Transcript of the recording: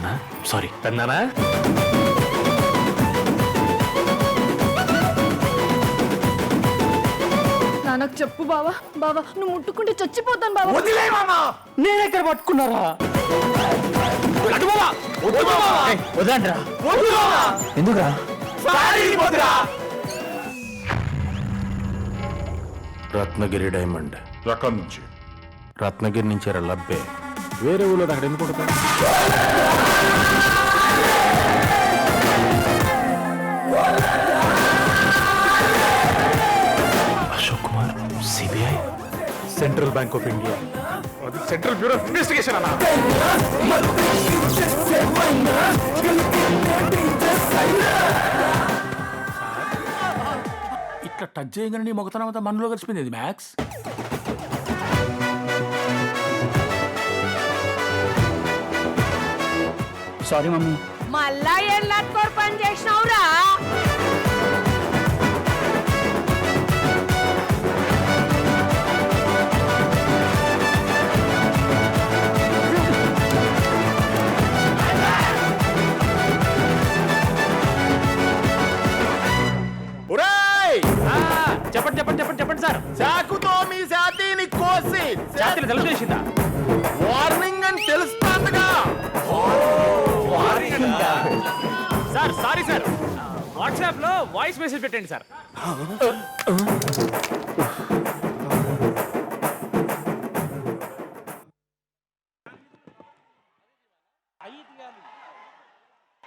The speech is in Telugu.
పెద్దనానా సారీ పెద్దనానా. నాన్నకు చెప్పు బావా. బావా నువ్వు ముట్టుకుంటే చచ్చిపోతాను బావా. వదిలే మామా. నేనెక్కడ పట్టుకున్నారా? అటు బావా. వద్దు బావా. వద్దంటరా. వద్దు బావా. ఎందుకురా? సారీ వద్దురా. రత్నగిరి డైమండ్ రకం నుంచి రత్నగిరి నుంచి లబ్బే వేరే ఊళ్ళో అక్కడ ఎందుకు కొడతారు? Ashok Kumar CBI central bank of India అది సెంట్రల్ బ్యూరో ఇన్వెస్టిగేషన్ అన్న. ఇట్లా టచ్ చేయగానే నీ మొగతనం అంతా మనలో కలిసిపోయింది మ్యాక్స్. Sorry mummy. మళ్ళా ఏం లట్కోర్ పని చేసినావురా? చెప్పండి చెప్పండి చెప్పండి చెప్పండి సార్. చాకుతో మీ ఛాతీని కోసి జాతీయ తెలుగు చేసిందా? వార్నింగ్ అని తెలుస్తాందిగా. సార్ సారీ సార్, వాట్సాప్ లో వాయిస్ మెసేజ్ పెట్టండి సార్.